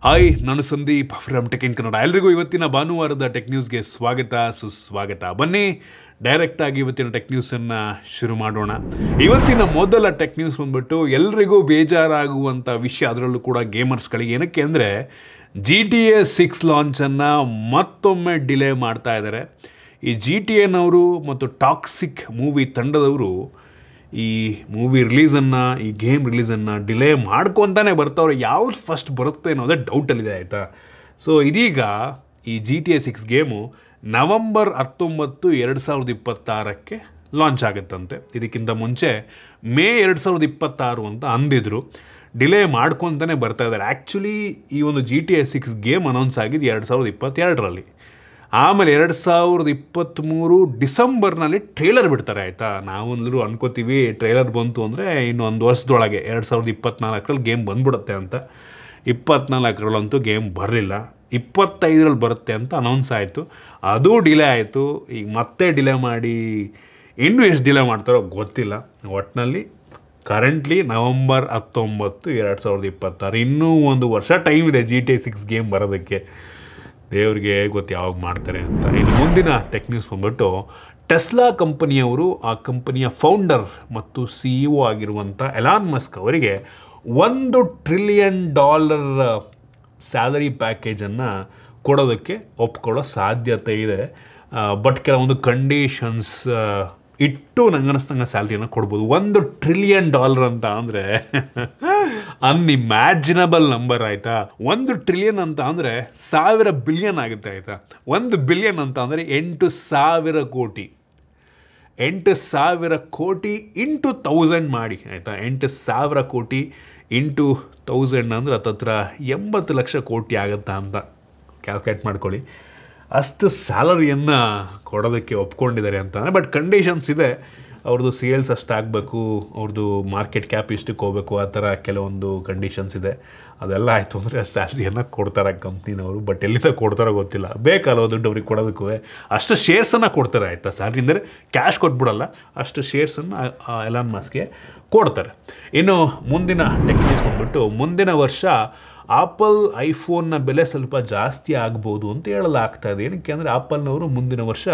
Hi, ನಾನು Sandeep from tech in Kannada. ಎಲ್ರಿಗೂ ಇವತ್ತಿನ ಭಾನುವಾರದ ಟೆಕ್ ನ್ಯೂಸ್ಗೆ ಸ್ವಾಗತ ಸುಸ್ವಾಗತ. ಬನ್ನಿ ಡೈರೆಕ್ಟಾಗಿ ಇವತ್ತಿನ ಟೆಕ್ ನ್ಯೂಸನ್ನು ಶುರು ಮಾಡೋಣ. ಇವತ್ತಿನ ಮೊದಲ ಟೆಕ್ ನ್ಯೂಸ್ ಬಂದ್ಬಿಟ್ಟು ಎಲ್ರಿಗೂ ಬೇಜಾರಾಗುವಂಥ ವಿಷಯ, ಅದರಲ್ಲೂ ಕೂಡ ಗೇಮರ್ಸ್ಗಳಿಗೆ. ಏನಕ್ಕೆ ಅಂದರೆ GTA 6 ಲಾಂಚನ್ನು ಮತ್ತೊಮ್ಮೆ ಡಿಲೇ ಮಾಡ್ತಾ ಇದ್ದಾರೆ. ಈ GTA ಮತ್ತು ಟಾಕ್ಸಿಕ್ ಮೂವಿ ತಂಡದವರು ಈ ಮೂವಿ ರಿಲೀಸನ್ನು, ಈ ಗೇಮ್ ರಿಲೀಸನ್ನು ಡಿಲೇ ಮಾಡ್ಕೊತಾನೆ ಬರ್ತಾವ್ರೆ. ಯಾವ್ದು ಫಸ್ಟ್ ಬರುತ್ತೆ ಅನ್ನೋದೇ ಡೌಟಲ್ಲಿದೆ, ಆಯಿತಾ. ಸೊ ಇದೀಗ ಈ GTA 6 ಗೇಮು ನವಂಬರ್ 19, 2026 ಲಾಂಚ್ ಆಗುತ್ತಂತೆ. ಇದಕ್ಕಿಂತ ಮುಂಚೆ ಮೇ 2026 ಅಂತ ಅಂದಿದ್ರು. ಡಿಲೇ ಮಾಡ್ಕೊತಾನೆ ಬರ್ತಾ ಇದ್ದಾರೆ. ಆ್ಯಕ್ಚುಲಿ ಈ ಒಂದು GTA 6 ಗೇಮ್ ಅನೌನ್ಸ್ ಆಗಿದ್ದು 2022ರಲ್ಲಿ. ಆಮೇಲೆ 2023 ಡಿಸೆಂಬರ್ನಲ್ಲಿ ಟ್ರೇಲರ್ ಬಿಡ್ತಾರೆ, ಆಯಿತಾ. ನಾವಂದ್ರೂ ಅನ್ಕೋತೀವಿ ಟ್ರೇಲರ್ ಬಂತು ಅಂದರೆ ಇನ್ನೊಂದು ವರ್ಷದೊಳಗೆ 2024ರಲ್ಲಿ ಗೇಮ್ ಬಂದ್ಬಿಡುತ್ತೆ ಅಂತ. 24ರಲ್ಲಂತೂ ಗೇಮ್ ಬರಲಿಲ್ಲ. 25ರಲ್ಲಿ ಬರುತ್ತೆ ಅಂತ ಅನೌನ್ಸ್ ಆಯಿತು. ಅದು ಡಿಲೇ ಆಯಿತು. ಈಗ ಮತ್ತೆ ಡಿಲೇ ಮಾಡಿ ಇನ್ನೂ ಎಷ್ಟು ಡಿಲೇ ಮಾಡ್ತಾರೋ ಗೊತ್ತಿಲ್ಲ. ಒಟ್ಟಿನಲ್ಲಿ ಕರೆಂಟ್ಲಿ ನವಂಬರ್ 19, 2026, ಇನ್ನೂ ಒಂದು ವರ್ಷ ಟೈಮ್ ಇದೆ GTA 6 ಗೇಮ್ ಬರೋದಕ್ಕೆ. ದೇವ್ರಿಗೆ ಗೊತ್ತು ಯಾವಾಗ ಮಾಡ್ತಾರೆ ಅಂತ. ಇನ್ನು ಮುಂದಿನ ಟೆಕ್ ನ್ಯೂಸ್ ಬಂದ್ಬಿಟ್ಟು ಟೆಸ್ಲಾ ಕಂಪನಿಯವರು, ಆ ಕಂಪನಿಯ ಫೌಂಡರ್ ಮತ್ತು CEO ಆಗಿರುವಂಥ ಎಲಾನ್ ಮಸ್ಕ್ ಅವರಿಗೆ $1 ಟ್ರಿಲಿಯನ್ ಸ್ಯಾಲರಿ ಪ್ಯಾಕೇಜನ್ನು ಕೊಡೋದಕ್ಕೆ ಒಪ್ಕೊಳ್ಳೋ ಸಾಧ್ಯತೆ ಇದೆ. ಬಟ್ ಕೆಲವೊಂದು ಕಂಡೀಷನ್ಸ್ ಇಟ್ಟು ನಂಗನಿಸ್ದಂಗೆ ಸ್ಯಾಲ್ರಿಯನ್ನು ಕೊಡ್ಬೋದು. $1 ಟ್ರಿಲಿಯನ್ ಅಂತ ಅಂದರೆ ಅನ್ಇಮ್ಯಾಜಿನಬಲ್ ನಂಬರ್, ಆಯಿತಾ. 1 ಟ್ರಿಲಿಯನ್ ಅಂತ ಅಂದರೆ 1000 ಬಿಲಿಯನ್ ಆಗುತ್ತೆ, ಆಯಿತಾ. 1 ಬಿಲಿಯನ್ ಅಂತ ಅಂದರೆ 8,000 ಕೋಟಿ. 8,000 ಕೋಟಿ ಇಂಟು 1000 ಮಾಡಿ, ಆಯಿತಾ. 8,000 ಕೋಟಿ ಇಂಟು 1000 ಅಂದರೆ ಹತ್ತತ್ರ 80 ಲಕ್ಷ ಕೋಟಿ ಆಗುತ್ತಾ ಅಂತ ಕ್ಯಾಲ್ಕುಲೇಟ್ ಮಾಡ್ಕೊಳ್ಳಿ. ಅಷ್ಟು ಸ್ಯಾಲರಿಯನ್ನು ಕೊಡೋದಕ್ಕೆ ಒಪ್ಕೊಂಡಿದ್ದಾರೆ ಅಂತಾನೆ. ಬಟ್ ಕಂಡೀಷನ್ಸ್ ಇದೆ. ಅವ್ರದ್ದು ಸೇಲ್ಸ್ ಅಷ್ಟಾಗಬೇಕು, ಅವ್ರದ್ದು ಮಾರ್ಕೆಟ್ ಕ್ಯಾಪ್ ಇಷ್ಟಕ್ಕೆ ಹೋಗಬೇಕು, ಆ ಥರ ಕೆಲವೊಂದು ಕಂಡೀಷನ್ಸ್ ಇದೆ. ಅದೆಲ್ಲ ಆಯಿತು ಅಂದರೆ ಆ ಸ್ಯಾಲ್ರಿಯನ್ನು ಕೊಡ್ತಾರೆ ಕಂಪ್ನಿನವರು. ಬಟ್ ಎಲ್ಲಿಂದ ಕೊಡ್ತಾರೋ ಗೊತ್ತಿಲ್ಲ. ಬೇಕಲ್ಲ ದುಡ್ಡು ಅವ್ರಿಗೆ ಕೊಡೋದಕ್ಕೂ. ಅಷ್ಟು ಶೇರ್ಸನ್ನು ಕೊಡ್ತಾರೆ, ಆಯಿತಾ. ಸ್ಯಾಲ್ರಿ ಅಂದರೆ ಕ್ಯಾಶ್ ಕೊಟ್ಬಿಡಲ್ಲ, ಅಷ್ಟು ಶೇರ್ಸನ್ನು ಎಲಾನ್ ಮಸ್ಕ್ಗೆ ಕೊಡ್ತಾರೆ. ಇನ್ನು ಮುಂದಿನ ಟೆಕ್ನಿಕ್ಸ್ ಬಂದ್ಬಿಟ್ಟು ಮುಂದಿನ ವರ್ಷ ಆಪಲ್ ಐಫೋನ್ನ ಬೆಲೆ ಸ್ವಲ್ಪ ಜಾಸ್ತಿ ಆಗ್ಬೋದು ಅಂತ ಹೇಳಲಾಗ್ತಾ ಇದೆ. ಏನಕ್ಕೆ ಅಂದರೆ ಆಪಲ್ನವರು ಮುಂದಿನ ವರ್ಷ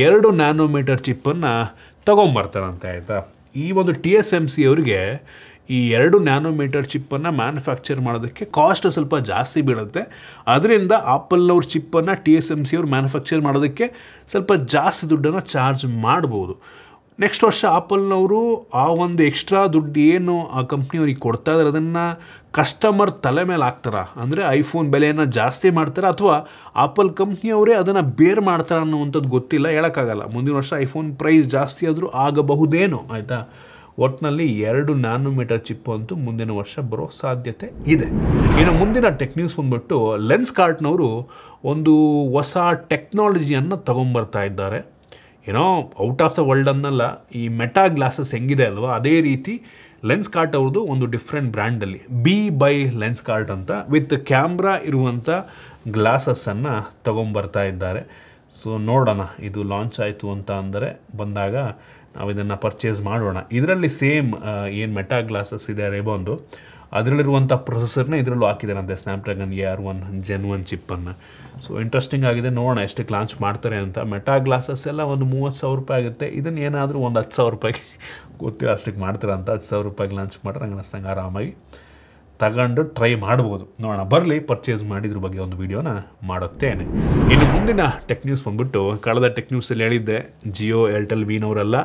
2 ನ್ಯಾನೋಮೀಟರ್ ಚಿಪ್ಪನ್ನು ತೊಗೊಂಬರ್ತಾರಂತೆ, ಆಯಿತಾ. ಈ ಒಂದು TSMC ಅವರಿಗೆ ಈ 2 ನ್ಯಾನೋಮೀಟರ್ ಚಿಪ್ಪನ್ನು ಮ್ಯಾನುಫ್ಯಾಕ್ಚರ್ ಮಾಡೋದಕ್ಕೆ ಕಾಸ್ಟ್ ಸ್ವಲ್ಪ ಜಾಸ್ತಿ ಬೀಳುತ್ತೆ. ಅದರಿಂದ ಆಪಲ್ನವ್ರ ಚಿಪ್ಪನ್ನು TSMC ಅವರು ಮ್ಯಾನುಫ್ಯಾಕ್ಚರ್ ಮಾಡೋದಕ್ಕೆ ಸ್ವಲ್ಪ ಜಾಸ್ತಿ ದುಡ್ಡನ್ನು ಚಾರ್ಜ್ ಮಾಡ್ಬೋದು. ನೆಕ್ಸ್ಟ್ ವರ್ಷ ಆಪಲ್ನವರು ಆ ಒಂದು ಎಕ್ಸ್ಟ್ರಾ ದುಡ್ಡು ಏನು ಆ ಕಂಪ್ನಿಯವ್ರಿಗೆ ಕೊಡ್ತಾ ಇದ್ದಾರೆ ಅದನ್ನು ಕಸ್ಟಮರ್ ತಲೆ ಮೇಲೆ ಹಾಕ್ತಾರ. ಅಂದರೆ ಐಫೋನ್ ಬೆಲೆಯನ್ನು ಜಾಸ್ತಿ ಮಾಡ್ತಾರೆ ಅಥವಾ ಆಪಲ್ ಕಂಪ್ನಿಯವರೇ ಅದನ್ನು ಬೇರ್ ಮಾಡ್ತಾರೆ ಅನ್ನೋವಂಥದ್ದು ಗೊತ್ತಿಲ್ಲ, ಹೇಳೋಕ್ಕಾಗಲ್ಲ. ಮುಂದಿನ ವರ್ಷ ಐಫೋನ್ ಪ್ರೈಸ್ ಜಾಸ್ತಿ ಆದರೂ ಆಗಬಹುದೇನೋ, ಆಯಿತಾ. ಒಟ್ಟಿನಲ್ಲಿ 2 ನ್ಯಾನೋಮೀಟರ್ ಚಿಪ್ಪು ಅಂತೂ ಮುಂದಿನ ವರ್ಷ ಬರೋ ಸಾಧ್ಯತೆ ಇದೆ. ಇನ್ನು ಮುಂದಿನ ಟೆಕ್ ನ್ಯೂಸ್ ಬಂದ್ಬಿಟ್ಟು ಲೆನ್ಸ್ಕಾರ್ಟ್ನವರು ಒಂದು ಹೊಸ ಟೆಕ್ನಾಲಜಿಯನ್ನು ತೊಗೊಂಬರ್ತಾ ಇದ್ದಾರೆ. ಏನೋ ಔಟ್ ಆಫ್ ದ ವರ್ಲ್ಡ್ ಅನ್ನಲ್ಲ, ಈ ಮೆಟಾ ಗ್ಲಾಸಸ್ ಹೆಂಗಿದೆ ಅಲ್ವಾ, ಅದೇ ರೀತಿ ಲೆನ್ಸ್ಕಾರ್ಟ್ ಅವ್ರದ್ದು ಒಂದು ಡಿಫ್ರೆಂಟ್ ಬ್ರ್ಯಾಂಡಲ್ಲಿ Be by ಲೆನ್ಸ್ಕಾರ್ಟ್ ಅಂತ ವಿತ್ ಕ್ಯಾಮ್ರಾ ಇರುವಂಥ ಗ್ಲಾಸಸ್ಸನ್ನು ತೊಗೊಂಬರ್ತಾ ಇದ್ದಾರೆ. ಸೊ ನೋಡೋಣ, ಇದು ಲಾಂಚ್ ಆಯಿತು ಅಂತ ಅಂದರೆ ಬಂದಾಗ ನಾವು ಇದನ್ನು ಪರ್ಚೇಸ್ ಮಾಡೋಣ. ಇದರಲ್ಲಿ ಸೇಮ್ ಏನು ಮೆಟಾ ಗ್ಲಾಸಸ್ ಇದೆ ರೇಬಾನ್ದು, ಅದರಲ್ಲಿರುವಂಥ ಪ್ರೊಸೆಸರ್ನ ಇದರಲ್ಲೂ ಹಾಕಿದ್ದಾರಂತೆ, ಸ್ನ್ಯಾಪ್ಡ್ರ್ಯಾಗನ್ AR1 Gen 1 ಚಿಪ್ಪನ್ನು. ಸೊ ಇಂಟ್ರೆಸ್ಟಿಂಗ್ ಆಗಿದೆ, ನೋಡೋಣ ಎಷ್ಟಕ್ಕೆ ಲಾಂಚ್ ಮಾಡ್ತಾರೆ ಅಂತ. ಮೆಟಾ ಗ್ಲಾಸಸ್ ಎಲ್ಲ ಒಂದು 30,000 ರೂಪಾಯಿ ಆಗುತ್ತೆ. ಇದನ್ನು ಏನಾದರೂ ಒಂದು 10,000 ರೂಪಾಯಿಗೆ ಗೊತ್ತಿಲ್ಲ ಅಷ್ಟಕ್ಕೆ ಮಾಡ್ತಾರೆ ಅಂತ. 10,000 ರೂಪಾಯಿಗೆ ಲಾಂಚ್ ಮಾಡ್ರೆ ನಂಗೆ ಅನ್ನಿಸ್ತಂಗೆ ಆರಾಮಾಗಿ ತಗೊಂಡು ಟ್ರೈ ಮಾಡ್ಬೋದು. ನೋಡೋಣ, ಬರಲಿ, ಪರ್ಚೇಸ್ ಮಾಡಿದ್ರ ಬಗ್ಗೆ ಒಂದು ವೀಡಿಯೋನ ಮಾಡುತ್ತೇನೆ. ಇನ್ನು ಮುಂದಿನ ಟೆಕ್ ನ್ಯೂಸ್ ಬಂದ್ಬಿಟ್ಟು ಕಳೆದ ಟೆಕ್ ನ್ಯೂಸಲ್ಲಿ ಹೇಳಿದ್ದೆ ಜಿಯೋ, ಏರ್ಟೆಲ್, ವೀನವರೆಲ್ಲ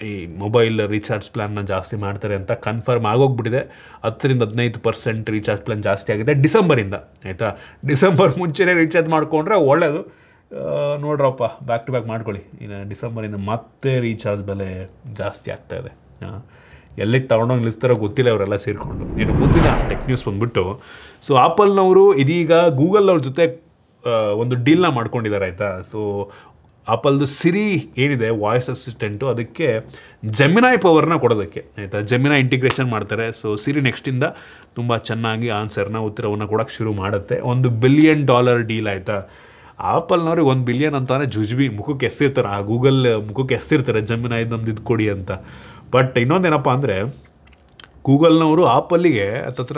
ಈ ಮೊಬೈಲ್ ರೀಚಾರ್ಜ್ ಪ್ಲ್ಯಾನ್ನ ಜಾಸ್ತಿ ಮಾಡ್ತಾರೆ ಅಂತ ಕನ್ಫರ್ಮ್ ಆಗೋಗ್ಬಿಟ್ಟಿದೆ. 10-15% ರೀಚಾರ್ಜ್ ಪ್ಲ್ಯಾನ್ ಜಾಸ್ತಿ ಆಗಿದೆ ಡಿಸೆಂಬರಿಂದ, ಆಯಿತಾ. ಡಿಸೆಂಬರ್ ಮುಂಚೆನೇ ರೀಚಾರ್ಜ್ ಮಾಡಿಕೊಂಡ್ರೆ ಒಳ್ಳೆಯದು. ನೋಡ್ರಪ್ಪ, ಬ್ಯಾಕ್ ಟು ಬ್ಯಾಕ್ ಮಾಡ್ಕೊಳ್ಳಿ. ಇನ್ನು ಡಿಸೆಂಬರಿಂದ ಮತ್ತೆ ರೀಚಾರ್ಜ್ ಬೆಲೆ ಜಾಸ್ತಿ ಆಗ್ತಾಯಿದೆ. ಎಲ್ಲಿಗೆ ತಗೊಂಡೋಗಿ ನಿಲ್ಲಿಸ್ತಾರೋ ಗೊತ್ತಿಲ್ಲ ಅವರೆಲ್ಲ ಸೇರಿಕೊಂಡು. ಇನ್ನು ಮುಂದಿನ ಟೆಕ್ ನ್ಯೂಸ್ ಬಂದ್ಬಿಟ್ಟು ಸೊ ಆಪಲ್ನವರು ಇದೀಗ ಗೂಗಲ್ ಅವ್ರ ಜೊತೆ ಒಂದು ಡೀಲ್ನ ಮಾಡ್ಕೊಂಡಿದ್ದಾರೆ, ಆಯಿತಾ. ಸೊ ಆಪಲ್ದು ಸಿರಿ ಏನಿದೆ ವಾಯ್ಸ್ ಅಸಿಸ್ಟೆಂಟು, ಅದಕ್ಕೆ ಜೆಮಿನಾಯ್ ಪವರ್ನ ಕೊಡೋದಕ್ಕೆ, ಆಯಿತಾ. ಜೆಮಿನಾಯ್ ಇಂಟಿಗ್ರೇಷನ್ ಮಾಡ್ತಾರೆ. ಸೊ ಸಿರಿ ನೆಕ್ಸ್ಟಿಂದ ತುಂಬ ಚೆನ್ನಾಗಿ ಆನ್ಸರ್ನ, ಉತ್ತರವನ್ನು ಕೊಡೋಕ್ಕೆ ಶುರು ಮಾಡುತ್ತೆ. $1 ಬಿಲಿಯನ್ ಡೀಲ್, ಆಯಿತಾ. ಆಪಲ್ನವ್ರಿಗೆ $1 ಬಿಲಿಯನ್ ಅಂತಾನೆ ಜುಜ್ಬಿ ಮುಖಕ್ಕೆ ಎಸ್ತಿರ್ತಾರೆ, ಆ ಗೂಗಲ್ ಮುಖಕ್ಕೆ ಎಸ್ತಿರ್ತಾರೆ, ಜೆಮಿನಾಯ್ ನಮ್ದು ಇದು ಕೊಡಿ ಅಂತ. ಬಟ್ ಇನ್ನೊಂದೇನಪ್ಪ ಅಂದರೆ ಗೂಗಲ್ನವರು ಆಪಲ್ಲಿಗೆ ಹತ್ತತ್ರ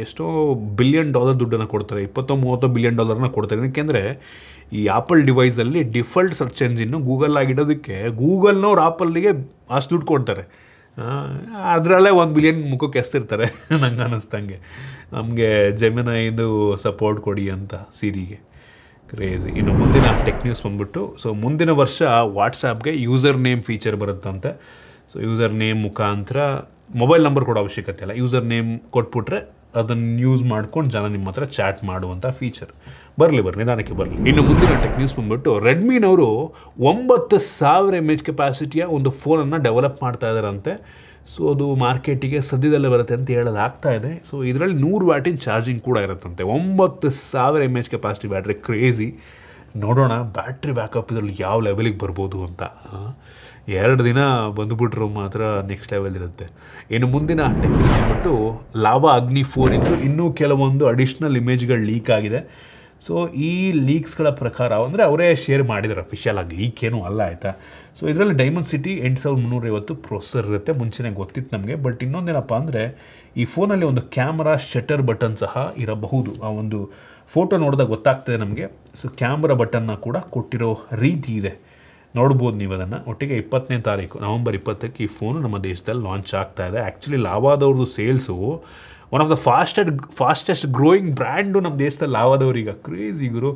ಎಷ್ಟೋ $1 ಬಿಲಿಯನ್ ದುಡ್ಡನ್ನು ಕೊಡ್ತಾರೆ, 20-30 ಬಿಲಿಯನ್ ಡಾಲರ್ನ ಕೊಡ್ತಾರೆ. ಏಕೆಂದರೆ ಈ ಆಪಲ್ ಡಿವೈಸಲ್ಲಿ ಡಿಫಾಲ್ಟ್ ಸರ್ಚ್ ಎಂಜಿನ್ನು ಗೂಗಲ್ ಆಗಿಡೋದಕ್ಕೆ ಗೂಗಲ್ನವ್ರು ಆಪಲ್ಲಿಗೆ ಅಷ್ಟು ದುಡ್ಡು ಕೊಡ್ತಾರೆ. ಅದರಲ್ಲೇ $1 ಬಿಲಿಯನ್ ಮುಖಕ್ಕೆ ಎಸ್ತಿರ್ತಾರೆ ನಂಗೆ ಅನ್ನಿಸ್ದಂಗೆ. ನಮಗೆ ಜೆಮಿನೈದು ಸಪೋರ್ಟ್ ಕೊಡಿ ಅಂತ ಸಿರಿಗೆ. ಕ್ರೇಜಿ. ಇನ್ನು ಮುಂದಿನ ಟೆಕ್ ನ್ಯೂಸ್ ಬಂದ್ಬಿಟ್ಟು, ಸೊ ಮುಂದಿನ ವರ್ಷ ವಾಟ್ಸಾಪ್ಗೆ ಯೂಸರ್ ನೇಮ್ ಫೀಚರ್ ಬರುತ್ತಂತೆ. ಸೊ ಯೂಸರ್ ನೇಮ್ ಮುಖಾಂತರ ಮೊಬೈಲ್ ನಂಬರ್ ಕೊಡೋ ಅವಶ್ಯಕತೆ ಇಲ್ಲ, ಯೂಸರ್ ನೇಮ್ ಕೊಟ್ಬಿಟ್ರೆ ಅದನ್ನು ಯೂಸ್ ಮಾಡ್ಕೊಂಡು ಜನ ನಿಮ್ಮ ಹತ್ರ ಚಾಟ್ ಮಾಡುವಂಥ ಫೀಚರ್ ಬರಲಿ ನಿಧಾನಕ್ಕೆ ಬರಲಿ. ಇನ್ನು ಮುಂದಿನ ಟೆಕ್ ನ್ಯೂಸ್ ಬಂದ್ಬಿಟ್ಟು, ರೆಡ್ಮಿನವರು 9000 mAh ಕೆಪಾಸಿಟಿಯ ಒಂದು ಫೋನನ್ನು ಡೆವಲಪ್ ಮಾಡ್ತಾ ಇದ್ದಾರಂತೆ. ಸೊ ಅದು ಮಾರ್ಕೆಟಿಗೆ ಸದ್ಯದಲ್ಲೇ ಬರುತ್ತೆ ಅಂತ ಹೇಳೋದಾಗ್ತಾ ಇದೆ. ಸೊ ಇದರಲ್ಲಿ 100 ವ್ಯಾಟಿನ ಚಾರ್ಜಿಂಗ್ ಕೂಡ ಇರುತ್ತಂತೆ. 9000 mAh ಕೆಪಾಸಿಟಿ ಬ್ಯಾಟ್ರಿ, ಕ್ರೇಜಿ. ನೋಡೋಣ ಬ್ಯಾಟ್ರಿ ಬ್ಯಾಕಪ್ ಇದರಲ್ಲಿ ಯಾವ ಲೆವೆಲಿಗೆ ಬರ್ಬೋದು ಅಂತ. 2 ದಿನ ಬಂದುಬಿಟ್ರು ಮಾತ್ರ ನೆಕ್ಸ್ಟ್ ಲೆವೆಲ್ ಇರುತ್ತೆ. ಇನ್ನು ಮುಂದಿನ ಟೆಕ್ನಿಕ್ ಬಂದ್ಬಿಟ್ಟು, ಲಾವಾ ಅಗ್ನಿ 4 ಇದ್ದು ಇನ್ನೂ ಕೆಲವೊಂದು ಅಡಿಷ್ನಲ್ ಇಮೇಜ್ಗಳು ಲೀಕ್ ಆಗಿದೆ. ಸೊ ಈ ಲೀಕ್ಸ್ಗಳ ಪ್ರಕಾರ ಅಂದರೆ ಅವರೇ ಶೇರ್ ಮಾಡಿದ್ದಾರೆ, ಅಫಿಷಿಯಲ್ ಆಗಿ ಲೀಕ್ ಏನೂ ಅಲ್ಲ, ಆಯಿತಾ. ಸೊ ಇದರಲ್ಲಿ ಡೈಮೆನ್ಸಿಟಿ 8350 ಪ್ರೊಸೆಸರ್ ಇರುತ್ತೆ, ಮುಂಚೆನೇ ಗೊತ್ತಿತ್ತು ನಮಗೆ. ಬಟ್ ಇನ್ನೊಂದೇನಪ್ಪ ಅಂದರೆ, ಈ ಫೋನಲ್ಲಿ ಒಂದು ಕ್ಯಾಮ್ರಾ ಶಟರ್ ಬಟನ್ ಸಹ ಇರಬಹುದು. ಆ ಒಂದು ಫೋಟೋ ನೋಡಿದಾಗ ಗೊತ್ತಾಗ್ತದೆ ನಮಗೆ. ಸೊ ಕ್ಯಾಮ್ರಾ ಬಟನ್ನ ಕೂಡ ಕೊಟ್ಟಿರೋ ರೀತಿ ಇದೆ, ನೋಡ್ಬೋದು ನೀವು ಅದನ್ನು. ಒಟ್ಟಿಗೆ 20ನೇ ತಾರೀಕು ನವಂಬರ್ 20ಕ್ಕೆ ಈ ಫೋನು ನಮ್ಮ ದೇಶದಲ್ಲಿ ಲಾಂಚ್ ಆಗ್ತಾ ಇದೆ. ಆ್ಯಕ್ಚುಲಿ ಲಾವಾದವ್ರದ್ದು sales one of the fastest growing brand ನಮ್ಮ ದೇಶದಲ್ಲಿ ಲಾವಾದವ್ರೀಗ. ಕ್ರೇಜಿ ಗುರು.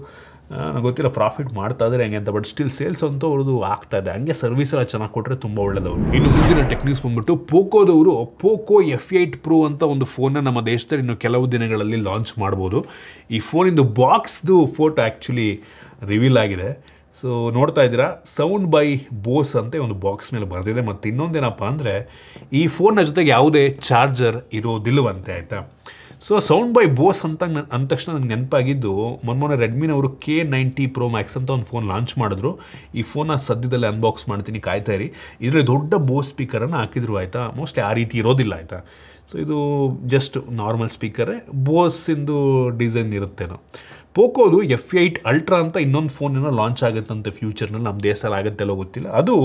ನನಗೆ ಗೊತ್ತಿಲ್ಲ ಪ್ರಾಫಿಟ್ ಮಾಡ್ತಾ ಇದ್ದಾರೆ ಹೆಂಗೆ ಅಂತ, ಬಟ್ ಸ್ಟಿಲ್ ಸೇಲ್ಸ್ ಅಂತೂ ಅವ್ರದ್ದು ಆಗ್ತಾ ಇದೆ. ಹಂಗೆ ಸರ್ವಿಸ್ ಎಲ್ಲ ಚೆನ್ನಾಗಿ ಕೊಟ್ಟರೆ ತುಂಬ ಒಳ್ಳೆಯದವರು. ಇನ್ನು ಮುಂದಿನ ಟೆಕ್ನಿಕ್ಸ್ ಬಂದ್ಬಿಟ್ಟು, ಪೋಕೋದವರು ಪೋಕೋ F8 Pro ಅಂತ ಒಂದು ಫೋನ್ನ ನಮ್ಮ ದೇಶದಲ್ಲಿ ಇನ್ನು ಕೆಲವು ದಿನಗಳಲ್ಲಿ ಲಾಂಚ್ ಮಾಡ್ಬೋದು. ಈ ಫೋನಿಂದು ಬಾಕ್ಸ್ದು ಫೋಟೋ ಆ್ಯಕ್ಚುಲಿ ರಿವೀಲ್ ಆಗಿದೆ. ಸೊ ನೋಡ್ತಾ ಇದ್ದೀರಾ, ಸೌಂಡ್ ಬೈ ಬೋಸ್ ಅಂತ ಒಂದು ಬಾಕ್ಸ್ ಮೇಲೆ ಬರೆದಿದೆ. ಮತ್ತು ಇನ್ನೊಂದೇನಪ್ಪ ಅಂದರೆ, ಈ ಫೋನ್ನ ಜೊತೆಗೆ ಯಾವುದೇ ಚಾರ್ಜರ್ ಇರೋದಿಲ್ಲವಂತೆ, ಆಯಿತಾ. ಸೊ ಸೌಂಡ್ ಬೈ ಬೋಸ್ ಅಂತ ಅಂದ ತಕ್ಷಣ ನನಗೆ ನೆನಪಾಗಿದ್ದು, ಮೊನ್ನೆ ರೆಡ್ಮಿನವರು K90 Pro Max ಅಂತ ಒಂದು ಫೋನ್ ಲಾಂಚ್ ಮಾಡಿದ್ರು. ಈ ಫೋನ್ನ ಸದ್ಯದಲ್ಲೇ ಅನ್ಬಾಕ್ಸ್ ಮಾಡ್ತೀನಿ, ಕಾಯ್ತಾ ಇರಿ. ಇದರಲ್ಲಿ ದೊಡ್ಡ ಬೋಸ್ ಸ್ಪೀಕರನ್ನು ಹಾಕಿದ್ರು, ಆಯಿತಾ. ಮೋಸ್ಟ್ಲಿ ಆ ರೀತಿ ಇರೋದಿಲ್ಲ, ಆಯಿತಾ. ಸೊ ಇದು ಜಸ್ಟ್ ನಾರ್ಮಲ್ ಸ್ಪೀಕರೇ, ಬೋಸಿಂದು ಡಿಸೈನ್ ಇರುತ್ತೇನೋ. ಪೋಕೋದು F8 Ultra ಅಂತ ಇನ್ನೊಂದು ಫೋನೇನೋ ಲಾಂಚ್ ಆಗುತ್ತಂತೆ ಫ್ಯೂಚರ್ನಲ್ಲಿ, ನಮ್ಮ ದೇಶದಲ್ಲಿ ಆಗುತ್ತೆಲ್ಲೋ ಗೊತ್ತಿಲ್ಲ. ಅದು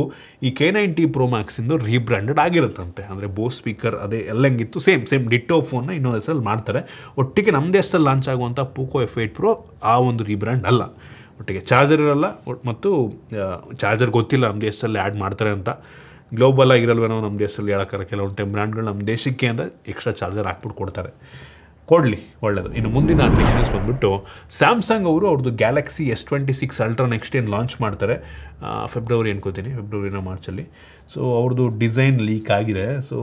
ಈ K90 Pro Max ಇಂದು ರೀಬ್ರ್ಯಾಂಡೆಡ್ ಆಗಿರುತ್ತಂತೆ. ಅಂದರೆ ಬೋಸ್ ಸ್ಪೀಕರ್ ಅದೇ ಎಲ್ಲ ಹೆಂಗಿತ್ತು ಸೇಮ್ ಡಿಟ್ಟೋ ಫೋನ್ನ ಇನ್ನೊಂದು ಹೆಸರಲ್ಲಿ ಮಾಡ್ತಾರೆ. ಒಟ್ಟಿಗೆ ನಮ್ಮ ದೇಶದಲ್ಲಿ ಲಾಂಚ್ ಆಗುವಂಥ ಪೋಕೋ F8 Pro ಆ ಒಂದು ರೀಬ್ರ್ಯಾಂಡ್ ಅಲ್ಲ. ಒಟ್ಟಿಗೆ ಚಾರ್ಜರ್ ಇರಲ್ಲ, ಮತ್ತು ಚಾರ್ಜರ್ ಗೊತ್ತಿಲ್ಲ ನಮ್ಮ ದೇಶದಲ್ಲಿ ಆ್ಯಡ್ ಮಾಡ್ತಾರೆ ಅಂತ. ಗ್ಲೋಬಲ್ ಆಗಿರಲ್ವೇನೋ ನಮ್ಮ ದೇಶದಲ್ಲಿ ಹೇಳೋಕ್ಕಾರೆ. ಕೆಲವೊಂದು ಟೈಮ್ ಬ್ರ್ಯಾಂಡ್ಗಳು ನಮ್ಮ ದೇಶಕ್ಕೆ ಅಂದರೆ ಎಕ್ಸ್ಟ್ರಾ ಚಾರ್ಜರ್ ಹಾಕ್ಬಿಟ್ಟು ಕೊಡ್ತಾರೆ, ಕೊಡಲಿ, ಒಳ್ಳೆಯದು. ಇನ್ನು ಮುಂದಿನ ಟೆಕ್ನಿಕ್ಸ್ ಬಂದ್ಬಿಟ್ಟು, ಸ್ಯಾಮ್ಸಂಗ್ ಅವರು ಅವ್ರದ್ದು ಗ್ಯಾಲಕ್ಸಿ S26 Ultra ನೆಕ್ಸ್ಟ್ ಏನು ಲಾಂಚ್ ಮಾಡ್ತಾರೆ ಫೆಬ್ರವರಿ ಅನ್ಕೋತೀನಿ, ಫೆಬ್ರವರಿನ ಮಾರ್ಚಲ್ಲಿ. ಸೊ ಅವ್ರದ್ದು ಡಿಸೈನ್ ಲೀಕ್ ಆಗಿದೆ. ಸೊ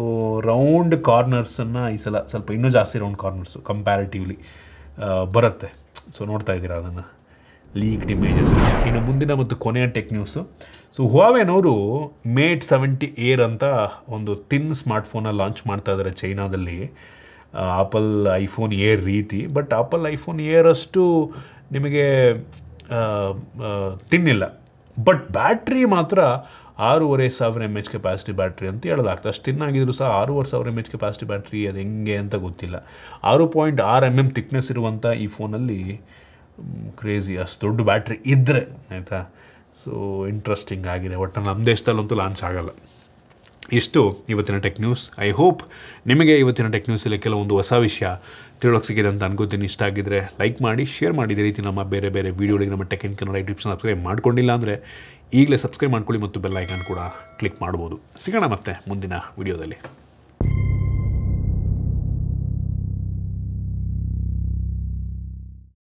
ರೌಂಡ್ ಕಾರ್ನರ್ಸನ್ನು ಈ ಸಲ ಸ್ವಲ್ಪ ಇನ್ನೂ ಜಾಸ್ತಿ ರೌಂಡ್ ಕಾರ್ನರ್ಸು ಕಂಪ್ಯಾರಿಟಿವ್ಲಿ ಬರುತ್ತೆ. ಸೊ ನೋಡ್ತಾ ಇದ್ದೀರಾ ಅದನ್ನು, ಲೀಕ್ಡ್ ಇಮೇಜಸ್. ಇನ್ನು ಮುಂದಿನ ಮತ್ತು ಕೊನೆಯ ಟೆಕ್ ನ್ಯೂಸು, ಸೊ ಹುವಾವೆನವರು ಮೇಟ್ 70 Air ಅಂತ ಒಂದು ಥಿನ್ ಸ್ಮಾರ್ಟ್ಫೋನ ಲಾಂಚ್ ಮಾಡ್ತಾ ಇದ್ದಾರೆ ಚೈನಾದಲ್ಲಿ. ಆಪಲ್ ಐಫೋನ್ ಏರ್ ರೀತಿ, ಬಟ್ ಆಪಲ್ ಐಫೋನ್ ಏರ್ ಅಷ್ಟು ನಿಮಗೆ ತಿನ್ನಿಲ್ಲ. ಬಟ್ ಬ್ಯಾಟ್ರಿ ಮಾತ್ರ 6500 mAh ಕೆಪಾಸಿಟಿ ಬ್ಯಾಟ್ರಿ ಅಂತ ಹೇಳಲಾಗ್ತದೆ. ಅಷ್ಟು ತಿನ್ನಾಗಿದ್ರು ಸಹ 6500 mAh ಕೆಪಾಸಿಟಿ ಬ್ಯಾಟ್ರಿ ಅದು ಹೆಂಗೆ ಅಂತ ಗೊತ್ತಿಲ್ಲ. 6.6 mm ಥಿಕ್ನೆಸ್ ಇರುವಂಥ ಈ ಫೋನಲ್ಲಿ ಕ್ರೇಜಿ, ಅಷ್ಟು ದೊಡ್ಡ ಬ್ಯಾಟ್ರಿ ಇದ್ದರೆ, ಆಯಿತಾ. ಸೊ ಇಂಟ್ರೆಸ್ಟಿಂಗ್ ಆಗಿದೆ. ಒಟ್ಟು ನಮ್ಮ ದೇಶದಲ್ಲಂತೂ ಲಾಂಚ್ ಆಗಲ್ಲ. ಇಷ್ಟು ಇವತ್ತಿನ ಟೆಕ್ ನ್ಯೂಸ್. ಐ ಹೋಪ್ ನಿಮಗೆ ಇವತ್ತಿನ ಟೆಕ್ ನ್ಯೂಸಲ್ಲಿ ಕೆಲವೊಂದು ಹೊಸ ವಿಷಯ ತಿಳೋಕ್ಕೆ ಸಿಗಿದೆ ಅಂತ ಅನ್ಕೋತೀನಿ. ಇಷ್ಟ ಆಗಿದ್ದರೆ ಲೈಕ್ ಮಾಡಿ, ಶೇರ್ ಮಾಡಿ. ಇದೇ ರೀತಿ ನಮ್ಮ ಬೇರೆ ಬೇರೆ ವೀಡಿಯೋಗಳಿಗೆ ನಮ್ಮ tech in Kannada YouTube subscribe ಮಾಡ್ಕೊಂಡಿಲ್ಲ ಅಂದರೆ ಈಗಲೇ ಸಬ್ಸ್ಕ್ರೈಬ್ ಮಾಡ್ಕೊಳ್ಳಿ, ಮತ್ತು ಬೆಲ್ ಐಕಾನ್ ಕೂಡ ಕ್ಲಿಕ್ ಮಾಡ್ಬೋದು. ಸಿಗೋಣ ಮತ್ತೆ ಮುಂದಿನ ವೀಡಿಯೋದಲ್ಲಿ.